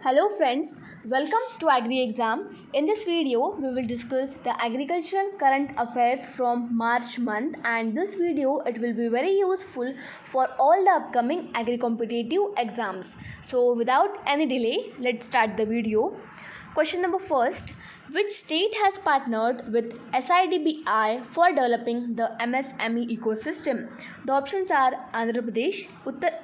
Hello friends, welcome to Agri Exam. In this video, we will discuss the agricultural current affairs from March month, and this video it will be very useful for all the upcoming agri competitive exams. So without any delay, let's start the video. Question number first. Which state has partnered with SIDBI for developing the MSME ecosystem? The options are Andhra Pradesh,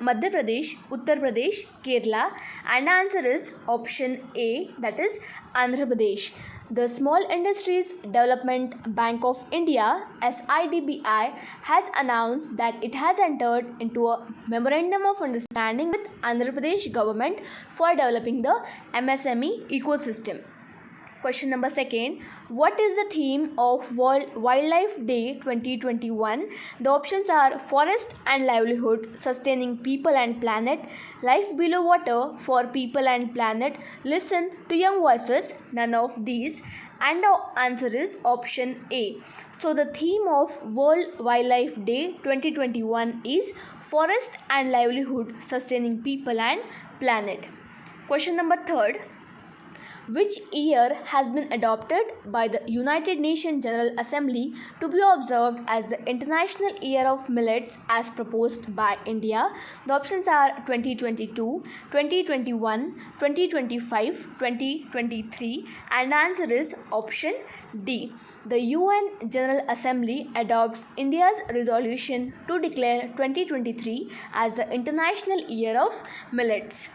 Madhya Pradesh, Uttar Pradesh, Kerala, and the answer is option A, that is Andhra Pradesh. The Small Industries Development Bank of India SIDBI has announced that it has entered into a memorandum of understanding with Andhra Pradesh government for developing the MSME ecosystem. Question number second. What is the theme of World Wildlife Day 2021? The options are Forest and Livelihood, Sustaining People and Planet, Life Below Water, For People and Planet, Listen to Young Voices, none of these. And the answer is option A. So the theme of World Wildlife Day 2021 is Forest and Livelihood, Sustaining People and Planet. Question number third. Which year has been adopted by the United Nations General Assembly to be observed as the International Year of Millets as proposed by India? The options are 2022, 2021, 2025, 2023, and the answer is option D. The UN General Assembly adopts India's resolution to declare 2023 as the International Year of Millets.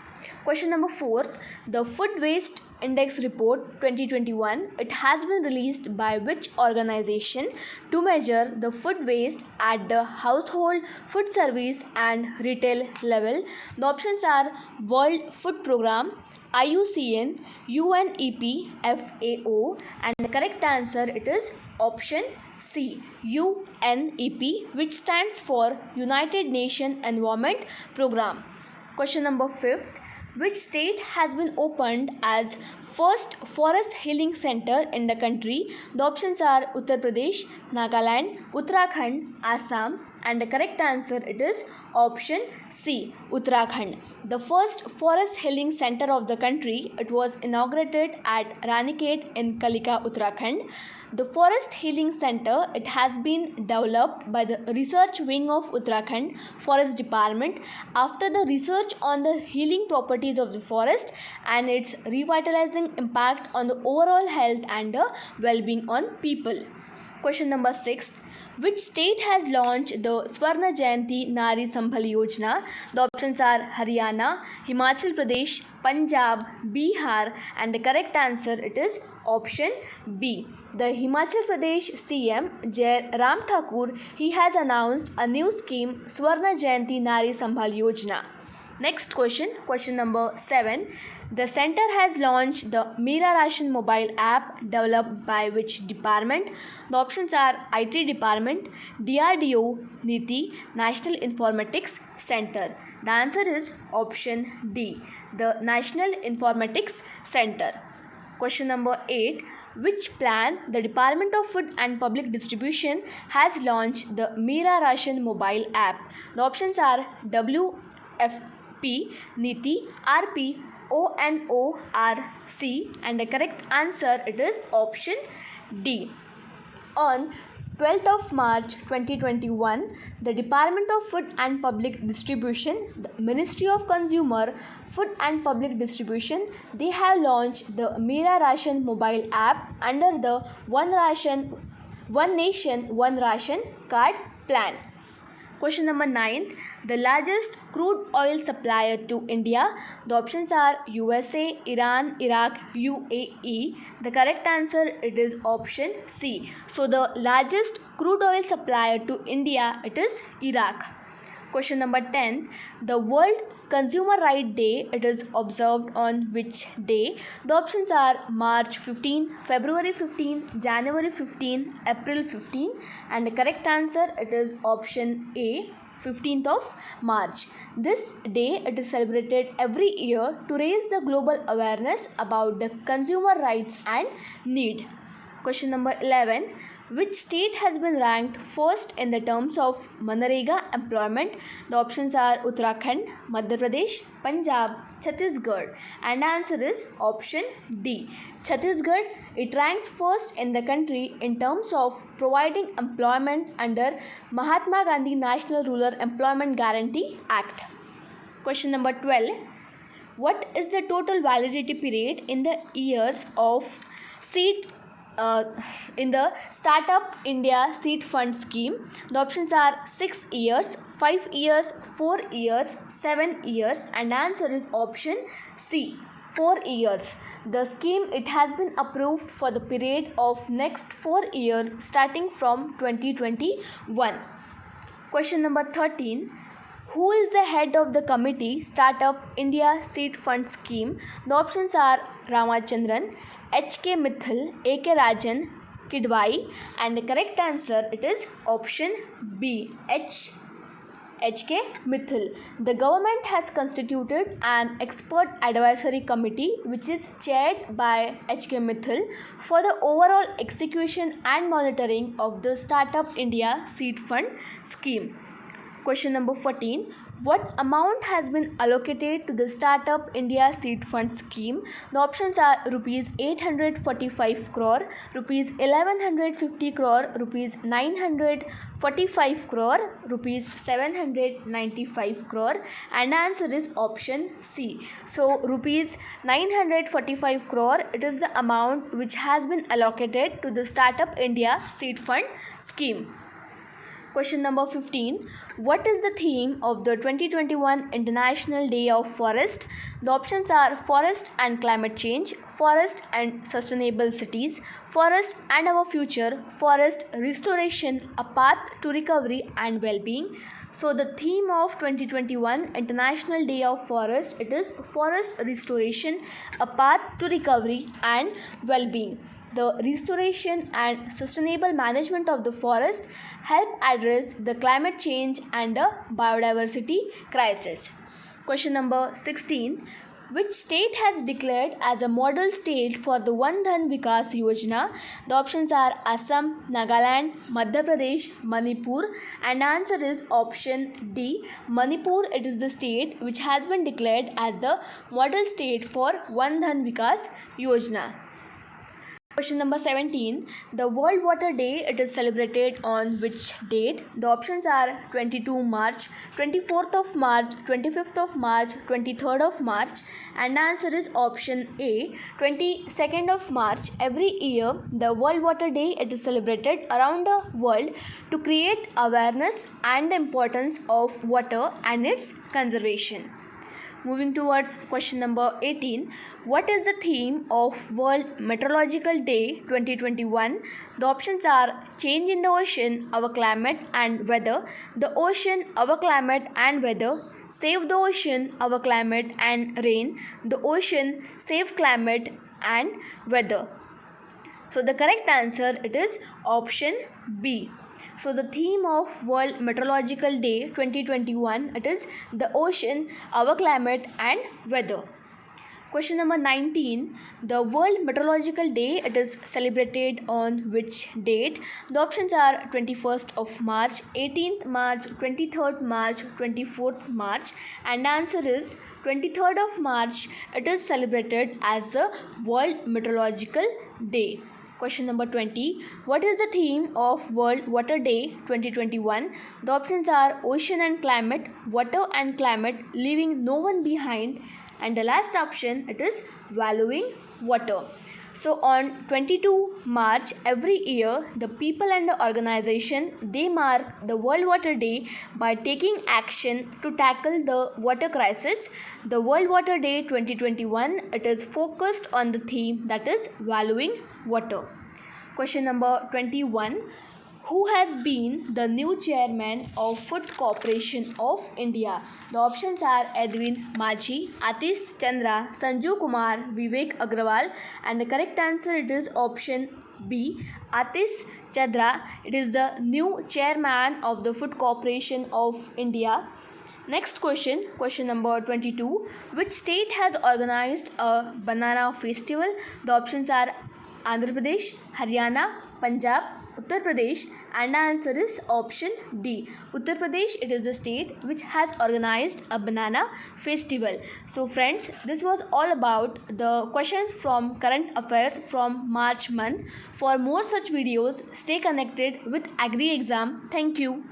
Question number 4. The Food Waste Index Report 2021, it has been released by which organization to measure the food waste at the household, food service and retail level? The options are World Food Programme, IUCN, UNEP, FAO, and the correct answer it is option C, UNEP, which stands for United Nations Environment Programme. Question number 5. Which state has been opened as first forest healing center in the country? The options are Uttar Pradesh, Nagaland, Uttarakhand, Assam, and the correct answer it is option C, Uttarakhand. The first forest healing center of the country, it was inaugurated at Ranikhet in Kalika, Uttarakhand. The forest healing center, it has been developed by the research wing of Uttarakhand Forest Department after the research on the healing properties of the forest and its revitalizing impact on the overall health and the well-being on people. Question number 6. Which state has launched the Swarna Jayanti Nari Sambhal Yojana? The options are Haryana, Himachal Pradesh, Punjab, Bihar, and the correct answer it is option B. The Himachal Pradesh CM Jai Ram Thakur, he has announced a new scheme Swarna Jayanti Nari Sambhal Yojana. Next question, question number 7. The center has launched the Mera Ration mobile app developed by which department? The options are IT department, DRDO, NITI, National Informatics Center. The answer is option D, the National Informatics Center. Question number 8. Which plan the Department of Food and Public Distribution has launched the Mera Ration mobile app? The options are WFP, NITI, RP, ONORC, and the correct answer it is option D. On 12th of March 2021, the Department of Food and Public Distribution, the Ministry of Consumer, Food and Public Distribution, they have launched the Mera Ration mobile app under the One Nation, One Ration card plan. Question number 9. The largest crude oil supplier to India. The options are USA, Iran, Iraq, UAE. The correct answer it is option C. So the largest crude oil supplier to India it is Iraq. Question number 10. The World Consumer Right Day, it is observed on which day? The options are March 15, February 15, January 15, April 15, and the correct answer it is option A, 15th of March. This day it is celebrated every year to raise the global awareness about the consumer rights and need. Question number 11. Which state has been ranked first in the terms of Manrega employment? The options are Uttarakhand, Madhya Pradesh, Punjab, Chhattisgarh, and answer is option D. Chhattisgarh, it ranks first in the country in terms of providing employment under Mahatma Gandhi National Rural Employment Guarantee Act. Question number 12. What is the total validity period in the years of seed in the Startup India Seed Fund scheme? The options are 6 years, 5 years, 4 years, 7 years, and answer is option C, 4 years. The scheme, it has been approved for the period of next 4 years starting from 2021. Question number 13. Who is the head of the committee Startup India Seed Fund scheme? The options are Ramachandran, H.K. Mithil, A.K. Rajan, Kidwai, and the correct answer, it is option B, H.K. Mithil. The government has constituted an expert advisory committee which is chaired by H.K. Mithil for the overall execution and monitoring of the Startup India Seed Fund scheme. Question number 14. What amount has been allocated to the Startup India Seed Fund scheme? The options are rupees 845 crore, rupees 1150 crore, rupees 945 crore, rupees 795 crore, and answer is option C. So rupees 945 crore, it is the amount which has been allocated to the Startup India Seed Fund scheme. Question number 15. What is the theme of the 2021 International Day of Forest? The options are Forest and Climate Change, Forest and Sustainable Cities, Forest and Our Future, Forest Restoration, A Path to Recovery and Well-being. So the theme of 2021 International Day of Forest, it is Forest Restoration, A Path to Recovery and Well-being. The restoration and sustainable management of the forest help address the climate change and the biodiversity crisis. Question number 16. Which state has declared as a model state for the Jan Dhan Vikas Yojana? The options are Assam, Nagaland, Madhya Pradesh, Manipur, and answer is option D. Manipur, it is the state which has been declared as the model state for Jan Dhan Vikas Yojana. Question number 17. The World Water Day, it is celebrated on which date? The options are 22 March, 24th of March, 25th of March, 23rd of March, and answer is option A, 22nd of March. Every year, the World Water Day, it is celebrated around the world to create awareness and the importance of water and its conservation. Moving towards question number 18. What is the theme of World Meteorological Day 2021? The options are Change in the Ocean, Our Climate and Weather, The Ocean, Our Climate and Weather, Save the Ocean, Our Climate and Rain, The Ocean, Save Climate and Weather. So the correct answer, it is option B. So the theme of World Meteorological Day 2021, it is the ocean, our climate and weather. Question number 19. The World Meteorological Day, it is celebrated on which date? The options are 21st of March, 18th March, 23rd March, 24th March, and answer is 23rd of March. It is celebrated as the World Meteorological Day. Question number 20. What is the theme of World Water Day 2021? The options are Ocean and Climate, Water and Climate, Leaving No One Behind, and the last option, it is Valuing Water. So on 22 March every year, the people and the organization, they mark the World Water Day by taking action to tackle the water crisis. The World Water Day 2021, it is focused on the theme that is valuing water. Question number 21. Who has been the new chairman of Food Corporation of India? The options are Edwin Majhi, Atish Chandra, Sanju Kumar, Vivek Agrawal, and the correct answer, it is option B, Atish Chandra. It is the new chairman of the Food Corporation of India. Next question, question number 22. Which state has organized a banana festival? The options are Andhra Pradesh, Haryana, Punjab, Uttar Pradesh, and the answer is option D. Uttar Pradesh, it is the state which has organized a banana festival. So friends, this was all about the questions from current affairs from March month. For more such videos, stay connected with Agri Exam. Thank you.